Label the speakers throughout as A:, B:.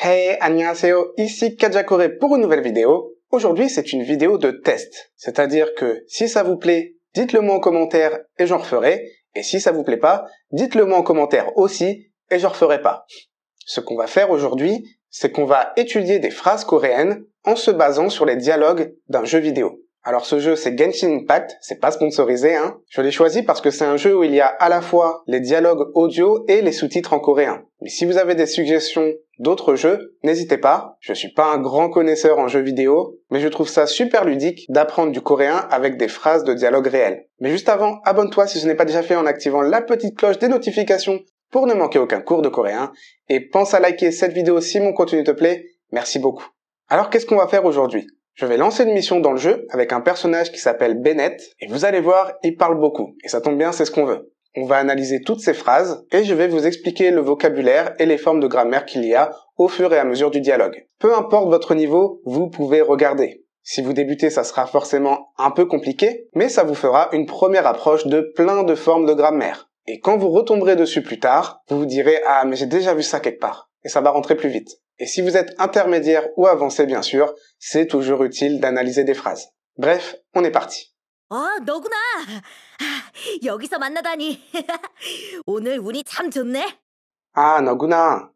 A: Hey, 안녕하세요, ici Kajakore pour une nouvelle vidéo. Aujourd'hui, c'est une vidéo de test. C'est-à-dire que si ça vous plaît, dites-le moi en commentaire et j'en referai. Et si ça vous plaît pas, dites-le moi en commentaire aussi et j'en referai pas. Ce qu'on va faire aujourd'hui, c'est qu'on va étudier des phrases coréennes en se basant sur les dialogues d'un jeu vidéo. Alors ce jeu, c'est Genshin Impact, c'est pas sponsorisé, hein. Je l'ai choisi parce que c'est un jeu où il y a à la fois les dialogues audio et les sous-titres en coréen. Mais si vous avez des suggestions d'autres jeux, n'hésitez pas. Je suis pas un grand connaisseur en jeux vidéo, mais je trouve ça super ludique d'apprendre du coréen avec des phrases de dialogue réels. Mais juste avant, abonne-toi si ce n'est pas déjà fait en activant la petite cloche des notifications pour ne manquer aucun cours de coréen. Et pense à liker cette vidéo si mon contenu te plaît. Merci beaucoup. Alors qu'est-ce qu'on va faire aujourd'hui ? Je vais lancer une mission dans le jeu avec un personnage qui s'appelle Bennett et vous allez voir, il parle beaucoup. Et ça tombe bien, c'est ce qu'on veut. On va analyser toutes ces phrases et je vais vous expliquer le vocabulaire et les formes de grammaire qu'il y a au fur et à mesure du dialogue. Peu importe votre niveau, vous pouvez regarder. Si vous débutez, ça sera forcément un peu compliqué, mais ça vous fera une première approche de plein de formes de grammaire. Et quand vous retomberez dessus plus tard, vous vous direz « Ah, mais j'ai déjà vu ça quelque part » et ça va rentrer plus vite. Et si vous êtes intermédiaire ou avancé, bien sûr, c'est toujours utile d'analyser des phrases. Bref, on est parti.
B: 아, 너구나. 여기서 만나다니. 오늘 운이 참 좋네.
A: Ah, noguna.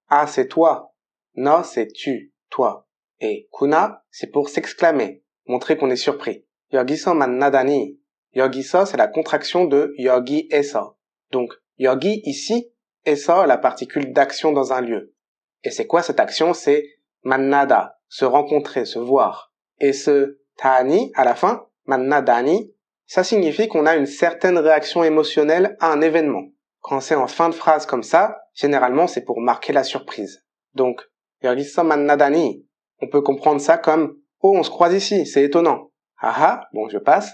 A: Ah, c'est toi. No, c'est tu, toi. Et kuna, c'est pour s'exclamer, montrer qu'on est surpris. 여기서 만나다니. 여기서, c'est la contraction de 여기에서. Donc, 여기 ici, 에서, la particule d'action dans un lieu. Et c'est quoi cette action? C'est 만나다, se rencontrer, se voir. Et ce 다니, à la fin, 만나다니, ça signifie qu'on a une certaine réaction émotionnelle à un événement. Quand c'est en fin de phrase comme ça, généralement c'est pour marquer la surprise. Donc, 여기서 만나다니, on peut comprendre ça comme « Oh, on se croise ici, c'est étonnant ». Haha, bon, je passe.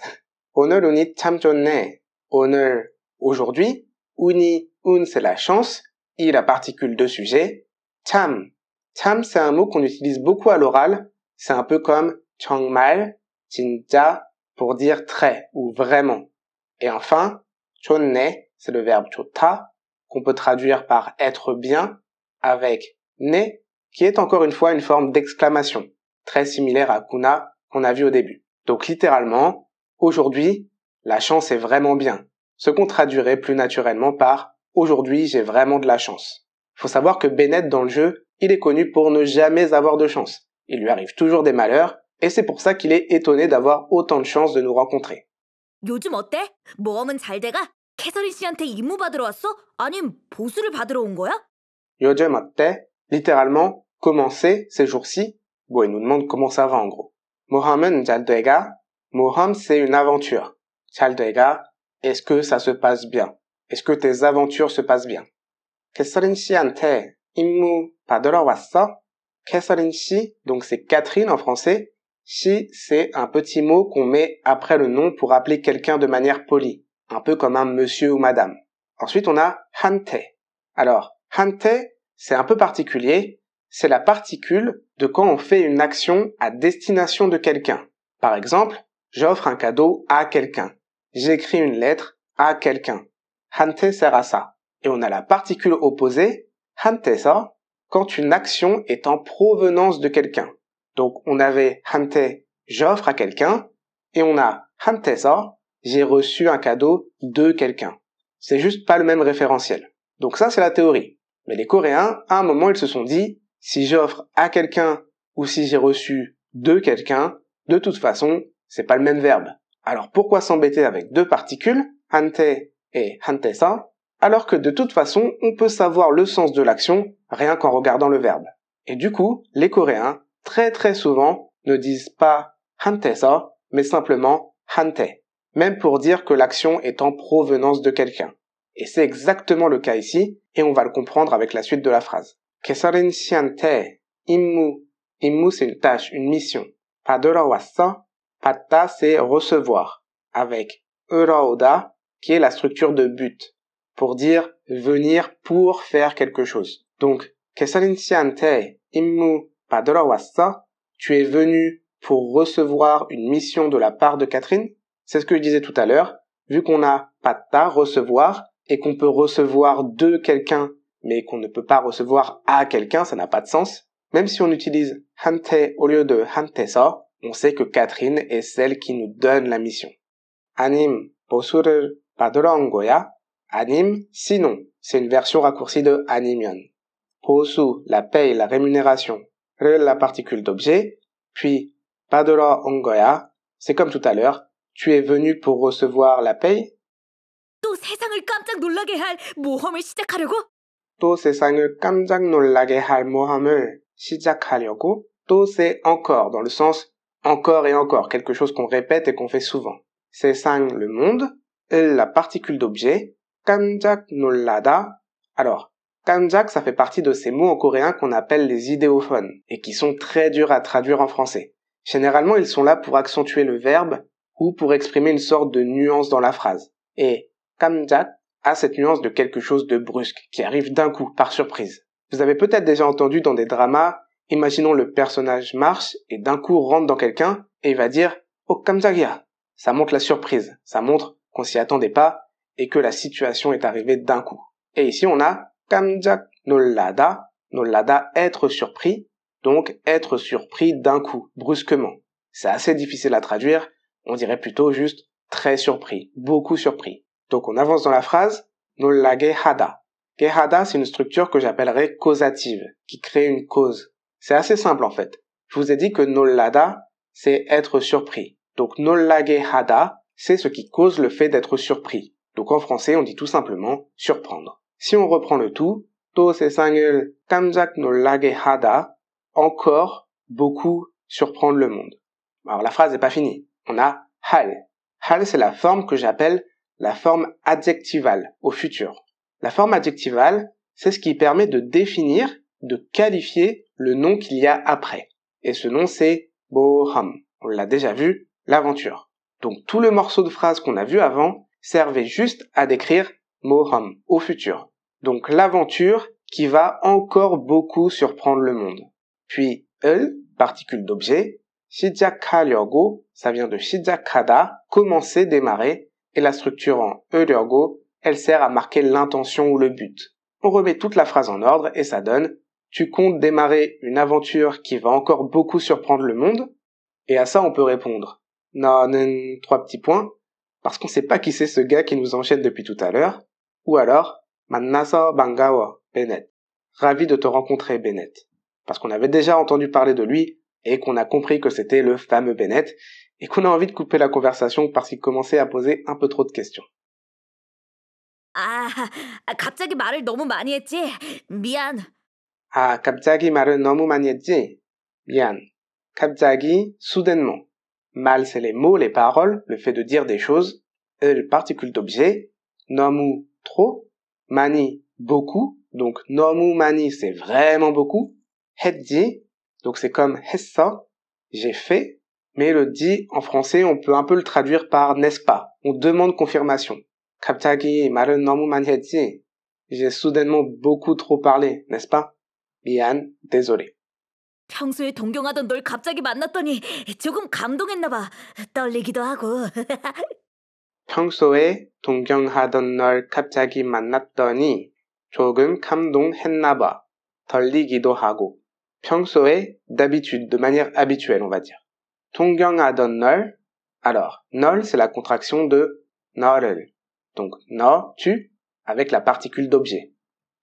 A: 오늘 운이 참 좋네. 오늘, aujourd'hui. 운이, un, c'est la chance. I, la particule de sujet. 참. 참, c'est un mot qu'on utilise beaucoup à l'oral. C'est un peu comme 정말, 진짜, pour dire très ou vraiment. Et enfin, 좋네, c'est le verbe 좋다, qu'on peut traduire par être bien, avec né, qui est encore une fois une forme d'exclamation, très similaire à kuna qu'on a vu au début. Donc littéralement, aujourd'hui, la chance est vraiment bien, ce qu'on traduirait plus naturellement par aujourd'hui, j'ai vraiment de la chance. Faut savoir que Bennett dans le jeu, il est connu pour ne jamais avoir de chance. Il lui arrive toujours des malheurs, et c'est pour ça qu'il est étonné d'avoir autant de chance de nous rencontrer.
B: 요즘 어때? 모험은 잘 돼가? 캐서린 씨한테 임무 받으러 왔어? 아님 보수를 받으러 온 거야?
A: 요즘 어때? Littéralement, comment c'est ces jours-ci? Bon, il nous demande comment ça va en gros. 모험은 잘 돼가? 모험, c'est une aventure. 잘 돼가? Est-ce que ça se passe bien? Est-ce que tes aventures se passent bien? 캐서린 씨한테 임무 받으러 왔어? 캐서린 씨, donc c'est Catherine en français. 씨, c'est un petit mot qu'on met après le nom pour appeler quelqu'un de manière polie, un peu comme un monsieur ou madame. Ensuite, on a 한테. Alors, 한테, c'est un peu particulier. C'est la particule de quand on fait une action à destination de quelqu'un. Par exemple, j'offre un cadeau à quelqu'un. J'écris une lettre à quelqu'un. 한테 sert à ça. Et on a la particule opposée, 한테서, quand une action est en provenance de quelqu'un. Donc, on avait 한테, j'offre à quelqu'un, et on a 한테서, j'ai reçu un cadeau de quelqu'un. C'est juste pas le même référentiel. Donc ça, c'est la théorie. Mais les Coréens, à un moment, ils se sont dit, si j'offre à quelqu'un ou si j'ai reçu de quelqu'un, de toute façon, c'est pas le même verbe. Alors pourquoi s'embêter avec deux particules, 한테 et 한테서, alors que de toute façon, on peut savoir le sens de l'action rien qu'en regardant le verbe. Et du coup, les Coréens, très souvent, ne disent pas 한테서, mais simplement 한테, même pour dire que l'action est en provenance de quelqu'un. Et c'est exactement le cas ici, et on va le comprendre avec la suite de la phrase. 캐서린 씨한테 임무, 임무 c'est une tâche, une mission. 받으러 왔어? 받다 c'est recevoir, avec 으러 오다, qui est la structure de but, pour dire venir pour faire quelque chose. Donc, 캐서린 씨한테 임무 받으러 왔어? Tu es venu pour recevoir une mission de la part de Catherine? C'est ce que je disais tout à l'heure. Vu qu'on a 받다, recevoir, et qu'on peut recevoir de quelqu'un mais qu'on ne peut pas recevoir à quelqu'un, ça n'a pas de sens. Même si on utilise 한테 au lieu de 한테서, on sait que Catherine est celle qui nous donne la mission. 아님, 보수를 받으러 온 거야? 아님, sinon, c'est une version raccourcie de 아니면. 보수, la paye, la rémunération, la particule d'objet, puis 받으러 온 거야, c'est comme tout à l'heure, tu es venu pour recevoir la paye?
B: 또 세상을 깜짝 놀라게 할 모험을 시작하려고?
A: 또 세상을 깜짝 놀라게 할 모험을 시작하려고? 또 c'est encore, dans le sens encore et encore, quelque chose qu'on répète et qu'on fait souvent. 세상, le monde, la particule d'objet, 깜짝 놀라다. Alors, 깜짝, ça fait partie de ces mots en coréen qu'on appelle les idéophones et qui sont très durs à traduire en français. Généralement, ils sont là pour accentuer le verbe ou pour exprimer une sorte de nuance dans la phrase. Et 깜짝 a cette nuance de quelque chose de brusque qui arrive d'un coup, par surprise. Vous avez peut-être déjà entendu dans des dramas, imaginons le personnage marche et d'un coup rentre dans quelqu'un et il va dire « Oh, 깜짝이야 ». Ça montre la surprise, ça montre qu'on s'y attendait pas et que la situation est arrivée d'un coup. Et ici on a 깜짝 놀라다, 놀라다 être surpris, donc être surpris d'un coup, brusquement. C'est assez difficile à traduire, on dirait plutôt juste très surpris, beaucoup surpris. Donc on avance dans la phrase, 놀라게 하다. 게 하다, c'est une structure que j'appellerais causative, qui crée une cause. C'est assez simple en fait. Je vous ai dit que 놀라다, c'est être surpris. Donc 놀라게 하다, c'est ce qui cause le fait d'être surpris. Donc en français, on dit tout simplement surprendre. Si on reprend le tout, 또 세상을 깜짝 놀라게 하다, encore, beaucoup, surprendre le monde. Alors la phrase n'est pas finie. On a 할. 할, c'est la forme que j'appelle la forme adjectivale au futur. La forme adjectivale, c'est ce qui permet de définir, de qualifier le nom qu'il y a après. Et ce nom, c'est 모험. On l'a déjà vu, l'aventure. Donc tout le morceau de phrase qu'on a vu avant servait juste à décrire 모험 au futur. Donc l'aventure qui va encore beaucoup surprendre le monde. Puis 을, particule d'objet, 시작하려고, ça vient de 시작하다, commencer, démarrer, et la structure en 으려고, elle sert à marquer l'intention ou le but. On remet toute la phrase en ordre et ça donne « Tu comptes démarrer une aventure qui va encore beaucoup surprendre le monde ?» Et à ça on peut répondre « 너는 3 petits points » parce qu'on sait pas qui c'est ce gars qui nous enchaîne depuis tout à l'heure. Ou alors « 만나서 반가워, Bennett » Ravi de te rencontrer, Bennett. Parce qu'on avait déjà entendu parler de lui et qu'on a compris que c'était le fameux Bennett et qu'on a envie de couper la conversation parce qu'il commençait à poser un peu trop de questions.
B: 갑자기 말을 너무 많이 했지? 미안.
A: 갑자기 말을 너무 많이 했지? 미안. 갑자기, soudainement. Mal, c'est les mots, les paroles, le fait de dire des choses. Le particule d'objet. 너무, trop. 많이, beaucoup. Donc, 너무 많이, c'est vraiment beaucoup. 했지, donc c'est comme 했어, j'ai fait. Mais le dit, en français, on peut un peu le traduire par n'est-ce pas? On demande confirmation. 갑자기 말을 너무 많이 했지? J'ai soudainement beaucoup trop parlé, n'est-ce pas? 미안, désolé.
B: 평소에 동경하던 널 갑자기 만났더니 조금 감동했나 봐. 떨리기도 하고.
A: 평소에 동경하던 널 갑자기 만났더니 조금 감동했나 봐. 떨리기도 하고. 평소에, d'habitude, de manière habituelle, on va dire. 동경하던 널, alors, 널, c'est la contraction de 너를. Donc, 너, tu, avec la particule d'objet.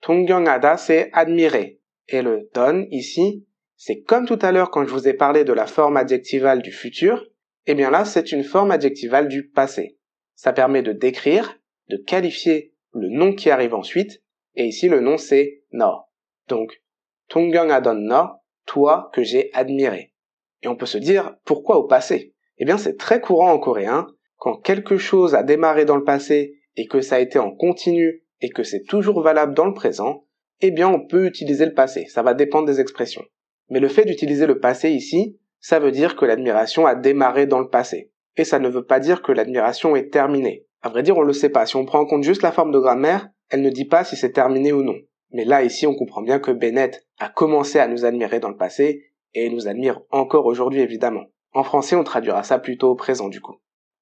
A: 동경하다, c'est admirer. Et le 던, ici, c'est comme tout à l'heure quand je vous ai parlé de la forme adjectivale du futur, eh bien là, c'est une forme adjectivale du passé. Ça permet de décrire, de qualifier le nom qui arrive ensuite, et ici, le nom, c'est 너. Donc, 동경하던 너, toi que j'ai admiré. Et on peut se dire, pourquoi au passé? Eh bien, c'est très courant en coréen, quand quelque chose a démarré dans le passé et que ça a été en continu et que c'est toujours valable dans le présent, eh bien, on peut utiliser le passé. Ça va dépendre des expressions. Mais le fait d'utiliser le passé ici, ça veut dire que l'admiration a démarré dans le passé. Et ça ne veut pas dire que l'admiration est terminée. À vrai dire, on le sait pas. Si on prend en compte juste la forme de grammaire, elle ne dit pas si c'est terminé ou non. Mais là, ici, on comprend bien que Bennett a commencé à nous admirer dans le passé et nous admire encore aujourd'hui, évidemment. En français, on traduira ça plutôt au présent, du coup.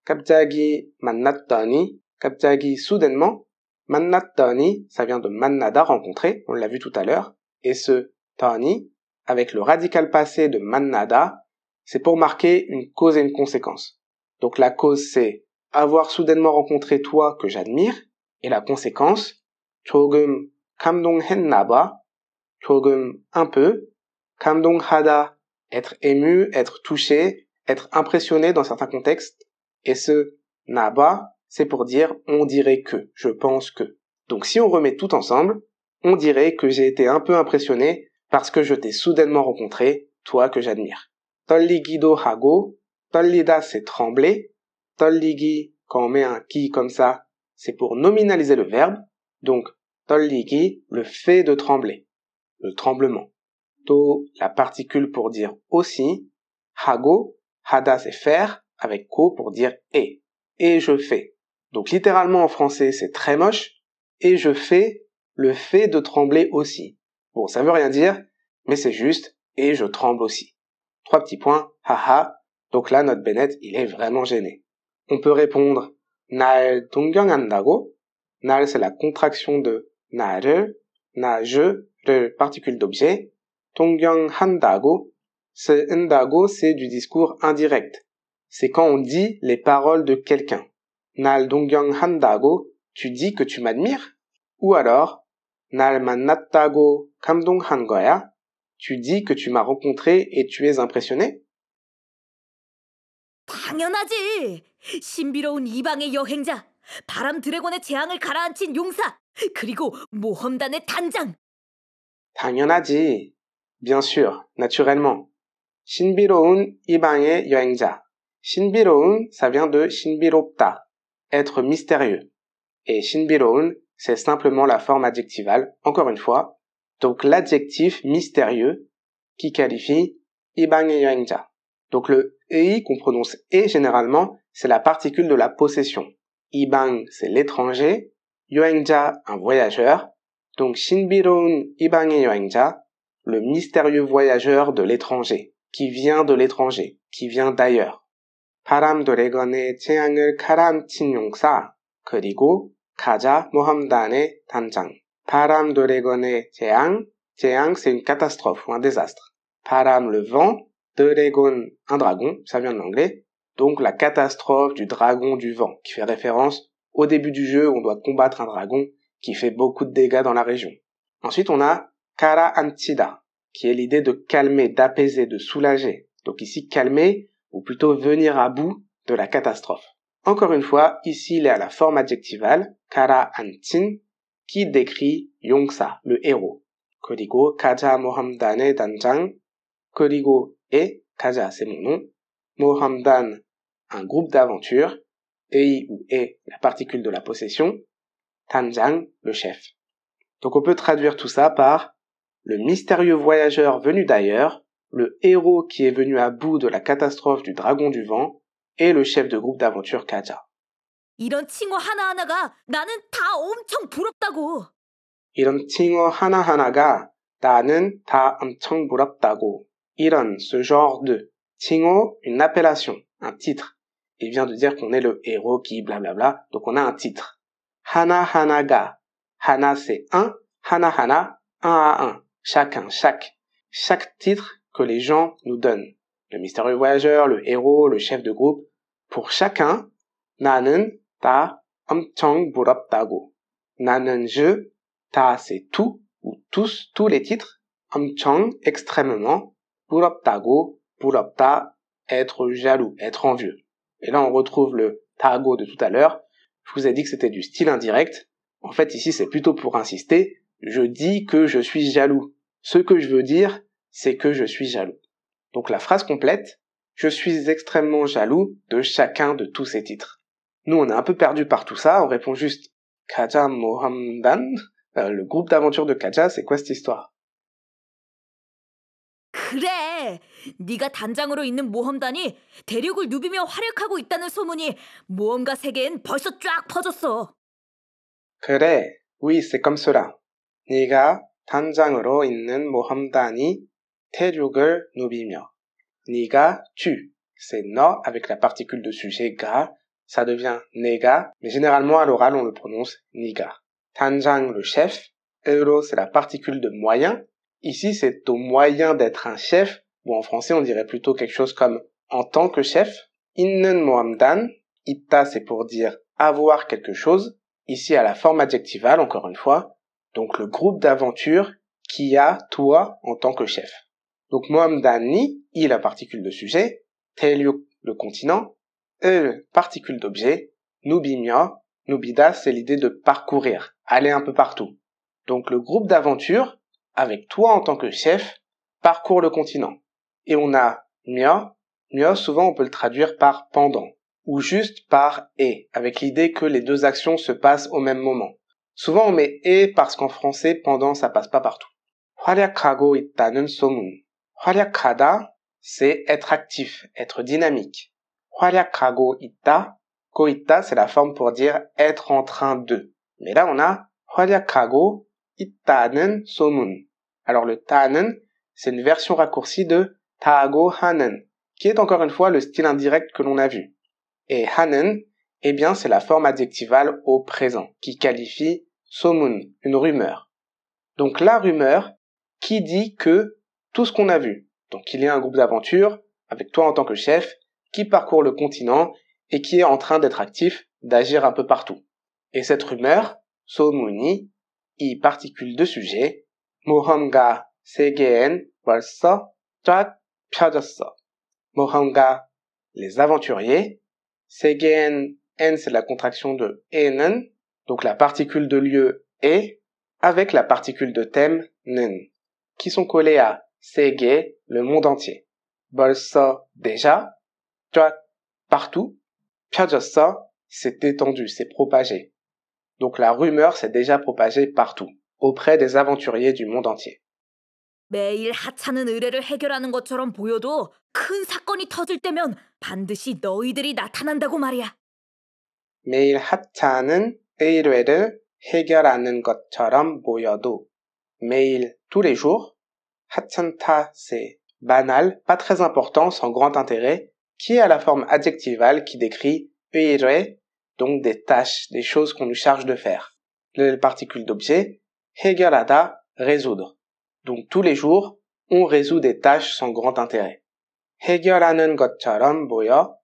A: 갑자기 만났더니, 갑자기 soudainement, 만났더니, ça vient de 만나다, rencontrer, on l'a vu tout à l'heure. Et ce 더니, avec le radical passé de 만나다, c'est pour marquer une cause et une conséquence. Donc la cause, c'est avoir soudainement rencontré toi que j'admire. Et la conséquence, 조금 감동했나 봐, 조금 un peu, 감동하다, être ému, être touché, être impressionné dans certains contextes. Et ce naba, c'est pour dire on dirait que, je pense que. Donc si on remet tout ensemble, on dirait que j'ai été un peu impressionné parce que je t'ai soudainement rencontré, toi que j'admire. 떨리기도 하고, 떨리다 c'est trembler, 떨리기, quand on met un qui comme ça, c'est pour nominaliser le verbe, donc 떨리기, le fait de trembler, le tremblement. 또, la particule pour dire aussi, 하고, 하다 c'est faire, avec ko pour dire et je fais. Donc littéralement en français c'est très moche, et je fais le fait de trembler aussi. Bon, ça veut rien dire, mais c'est juste, et je tremble aussi. 3 petits points, haha. Donc là, notre Bennett, il est vraiment gêné. On peut répondre, 날 동경한다고. 날, c'est la contraction de 나를, 나, je, le particule d'objet. 동경한다고. Ce 한다고, c'est du discours indirect. C'est quand on dit les paroles de quelqu'un. 날 동경한다고, tu dis que tu m'admires. Ou alors, 날 만났다고 감동한 거야. Tu dis que tu m'as rencontré et tu es impressionné?
B: 당연하지. 신비로운 이방의 여행자, 바람 드래곤의 재앙을 가라앉힌 용사, 그리고 모험단의 단장.
A: 당연하지. Bien sûr, naturellement. 신비로운 이방의 여행자. 신비로운, ça vient de 신비롭다, être mystérieux. Et 신비로운, c'est simplement la forme adjectivale, encore une fois. Donc l'adjectif mystérieux qui qualifie 이방의 여행자. Donc le ei qu'on prononce et généralement, c'est la particule de la possession. 이방, c'est l'étranger. 여행자, un voyageur. Donc 신비로운 이방의 여행자, le mystérieux voyageur de l'étranger, qui vient de l'étranger, qui vient d'ailleurs. 바람 드래곤의 재앙을 가라앉힌 용사, 그리고 가자 모험단의 단장. 바람 드래곤의 재앙, 재앙 c'est une catastrophe ou un désastre. 바람 le vent, 드래곤 un dragon, ça vient de l'anglais, donc la catastrophe du dragon du vent, qui fait référence au début du jeu où on doit combattre un dragon qui fait beaucoup de dégâts dans la région. Ensuite on a 가라앉히다, qui est l'idée de calmer, d'apaiser, de soulager. Donc ici calmer, ou plutôt venir à bout de la catastrophe. Encore une fois, ici il est à la forme adjectivale, 가라앉힌, qui décrit 용사, le héros. 그리고 가자 모험단의 단장, 그리고 et, 가자 c'est mon nom, 모험단, un groupe d'aventure, ei ou et, la particule de la possession, 단장, le chef. Donc on peut traduire tout ça par le mystérieux voyageur venu d'ailleurs, le héros qui est venu à bout de la catastrophe du dragon du vent, et le chef de groupe d'aventure 가자.
B: 이런 칭호 하나하나가 나는 다 엄청 부럽다고.
A: 이런 칭호 하나하나가 나는 다 엄청 부럽다고. 이런, ce genre de. 칭호, une appellation, un titre. Il vient de dire qu'on est le héros qui blablabla, donc on a un titre. 하나하나가. Hana c'est un, 하나하나, un à un. Chacun, chaque titre que les gens nous donnent. Le mystérieux voyageur, le héros, le chef de groupe. Pour chacun, 나는 다 엄청 부럽다고. 나는 je, 다 c'est tout, ou tous les titres. 엄청, extrêmement. 부럽다고, 부럽다, être jaloux, être envieux. Et là on retrouve le tago de tout à l'heure. Je vous ai dit que c'était du style indirect. En fait ici c'est plutôt pour insister. Je dis que je suis jaloux. Ce que je veux dire, c'est que je suis jaloux. Donc la phrase complète, je suis extrêmement jaloux de chacun de tous ces titres. Nous, on est un peu perdu par tout ça, on répond juste 가자 모험단. Le groupe d'aventure de Kaja, c'est quoi cette histoire?
B: 그래, 네가 단장으로 있는 모험단이 대륙을 누비며 활약하고 있다는 소문이 모험가 세계엔 벌써 쫙 퍼졌어.
A: 그래, oui, c'est comme cela. 네가 단장으로 있는 모험단이 대륙을 누비며. 네가, tu, c'est no avec la particule de sujet ga, ça devient nega, mais généralement à l'oral on le prononce niga. 단장, le chef. Euro, c'est la particule de moyen. Ici, c'est au moyen d'être un chef. Bon, en français, on dirait plutôt quelque chose comme en tant que chef. 있는 모함단. 있다, c'est pour dire avoir quelque chose. Ici, à la forme adjectivale, encore une fois. Donc, le groupe d'aventure qui a toi en tant que chef. Donc, 모함단이, I, la particule de sujet. 대륙, le continent. Particule d'objet. 누비며, 누비다, c'est l'idée de parcourir, aller un peu partout. Donc, le groupe d'aventure, avec toi en tant que chef, parcourt le continent. Et on a 며, souvent on peut le traduire par pendant, ou juste par et, avec l'idée que les deux actions se passent au même moment. Souvent on met et parce qu'en français, pendant, ça passe pas partout. 활약하고 있다는 소문. 활약하다, c'est être actif, être dynamique. 활약하고 있다, 고 있다, c'est la forme pour dire être en train de. Mais là on a 활약하고 있다는 소문. Alors le ta는, c'est une version raccourcie de 타하고 하는, qui est encore une fois le style indirect que l'on a vu. Et 하는, eh bien c'est la forme adjectivale au présent, qui qualifie 소문, une rumeur. Donc la rumeur qui dit que tout ce qu'on a vu. Donc il y a un groupe d'aventure, avec toi en tant que chef, qui parcourt le continent et qui est en train d'être actif, d'agir un peu partout. Et cette rumeur, 소문이, I particule de sujet, 모험가 세계엔 벌써 쫙 펴졌어. 모험가, les aventuriers. 세계엔, N c'est la contraction de 에는, donc la particule de lieu est, avec la particule de thème 는, qui sont collés à 세계, le monde entier. 벌써, déjà. 쫙, partout. 펴졌어, c'est étendu, c'est propagé. Donc la rumeur s'est déjà propagée partout, auprès des aventuriers du monde entier.
B: 매일 하찮은 의뢰를 해결하는 것처럼 보여도 큰 사건이 터질 때면 반드시 너희들이 나타난다고 말이야.
A: 매일 하찮은 의뢰를 해결하는 것처럼 보여도 매일, tous les jours. 하찮다, c'est banal, pas très important, sans grand intérêt, qui est à la forme adjectivale qui décrit 의뢰, donc des tâches, des choses qu'on nous charge de faire. Les particules d'objet, 해결하다, résoudre. Donc tous les jours, on résout des tâches sans grand intérêt. 해결하는 것처럼 보여.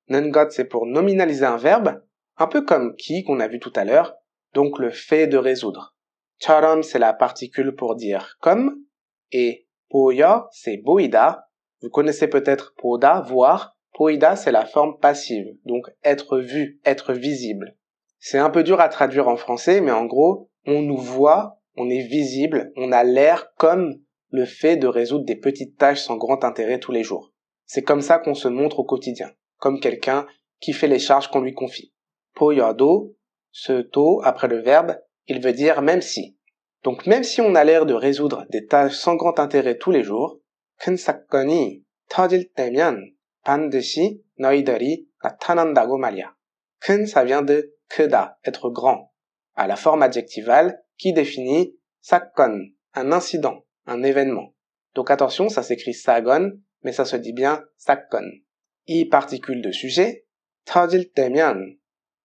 A: 는 것, c'est pour nominaliser un verbe, un peu comme qui qu'on a vu tout à l'heure, donc le fait de résoudre. 처럼, c'est la particule pour dire comme, et 보여, c'est 보이다. Vous connaissez peut-être 보다, voir. 보이다, c'est la forme passive, donc être vu, être visible. C'est un peu dur à traduire en français, mais en gros, on nous voit, on est visible, on a l'air comme le fait de résoudre des petites tâches sans grand intérêt tous les jours. C'est comme ça qu'on se montre au quotidien, comme quelqu'un qui fait les charges qu'on lui confie. 보여도, ce do, après le verbe, il veut dire même si. Donc même si on a l'air de résoudre des tâches sans grand intérêt tous les jours, 큰 사건이 터질 때면 반드시 너희들이 나타난다고 말이야. 큰, ça vient de 크다, être grand, à la forme adjectivale qui définit 사건, un incident, un événement. Donc attention, ça s'écrit 사건, mais ça se dit bien 사건. I particule de sujet, 터질 때면.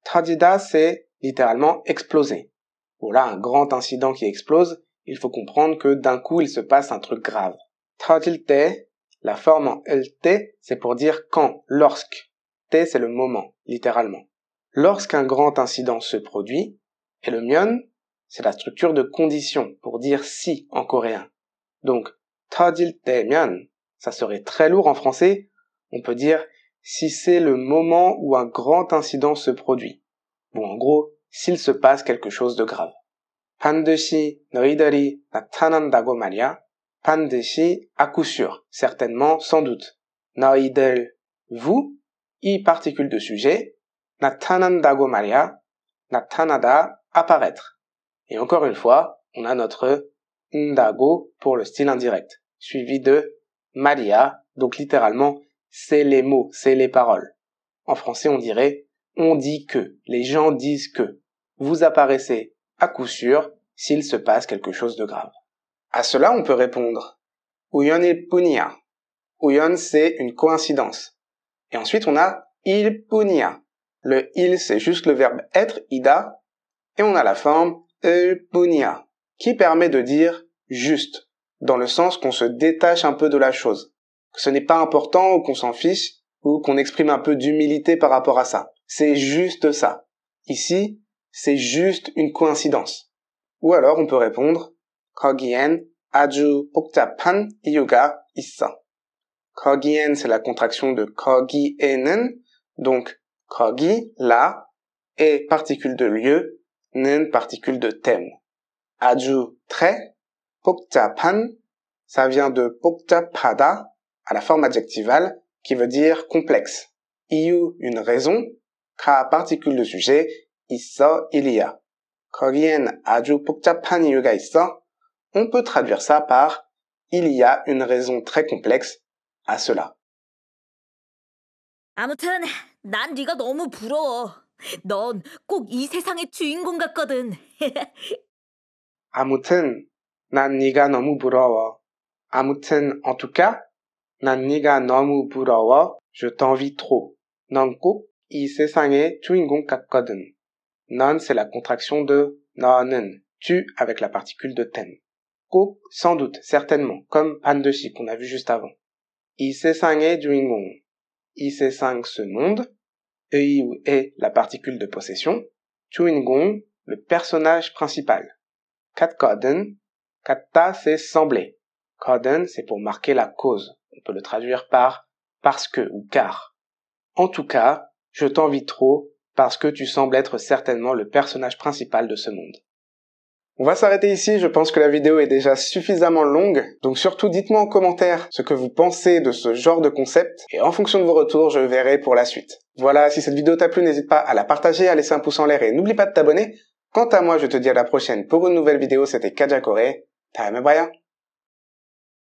A: 터지다, c'est littéralement exploser. Voilà, un grand incident qui explose, il faut comprendre que d'un coup il se passe un truc grave. 터질 때, la forme en lt, c'est pour dire quand, lorsque. T, c'est le moment, littéralement. Lorsqu'un grand incident se produit, et le 면, c'est la structure de condition, pour dire si en coréen. Donc, 터질 때면, ça serait très lourd en français, on peut dire si c'est le moment où un grand incident se produit. Bon, en gros, s'il se passe quelque chose de grave. 반드시 너희들이 나타난다고 말이야. 반드시, à coup sûr, certainement, sans doute. 너희들, vous, I particule de sujet. 나타난다고 말이야. 나타나다, apparaître. Et encore une fois, on a notre ndago pour le style indirect, suivi de Maria, donc littéralement, c'est les mots, c'est les paroles. En français, on dirait on dit que, les gens disent que. Vous apparaissez à coup sûr s'il se passe quelque chose de grave. À cela, on peut répondre 우연일 뿐이야. 우연, c'est une coïncidence. Et ensuite, on a il 뿐이야. Le il, c'est juste le verbe être, ida, et on a la forme 뿐이야, qui permet de dire juste, dans le sens qu'on se détache un peu de la chose, que ce n'est pas important ou qu'on s'en fiche, ou qu'on exprime un peu d'humilité par rapport à ça. C'est juste ça. Ici, c'est juste une coïncidence. Ou alors on peut répondre 거기엔 아주 복잡한 이유가 있어. 거기엔, c'est la contraction de 거기에는, donc 거기, là, et particule de lieu, 는 particule de thème. 아주, très, 복잡한, ça vient de 복잡하다, à la forme adjectivale, qui veut dire complexe. 이유, une raison, 가, particule de sujet, 있어, il y a. 거기엔 아주 복잡한 이유가 있어. On peut traduire ça par il y a une raison très complexe à cela.
B: 아무튼 난 네가 너무 부러워. 넌 꼭 이 세상의 주인공 같거든.
A: 아무튼 난 네가 너무 부러워. 아무튼 en tout cas, 난 네가 너무 부러워. Je t'envie trop. 넌 꼭 이 세상의 주인공 같거든. 넌, c'est la contraction de 너는, tu avec la particule de thème. 꼭, sans doute, certainement, comme panne de chi qu'on a vu juste avant. 이 세상의 주인공. 이 세상, ce monde. 의 ou est la particule de possession. 주인공, le personnage principal. 같거든. 같다, c'est sembler. 거든, c'est pour marquer la cause. On peut le traduire par parce que ou car. En tout cas, je t'envie trop parce que tu sembles être certainement le personnage principal de ce monde. On va s'arrêter ici, je pense que la vidéo est déjà suffisamment longue, donc surtout dites-moi en commentaire ce que vous pensez de ce genre de concept, et en fonction de vos retours, je verrai pour la suite. Voilà, si cette vidéo t'a plu, n'hésite pas à la partager, à laisser un pouce en l'air et n'oublie pas de t'abonner. Quant à moi, je te dis à la prochaine pour une nouvelle vidéo, c'était Kaja Corée. 다음에 봐요.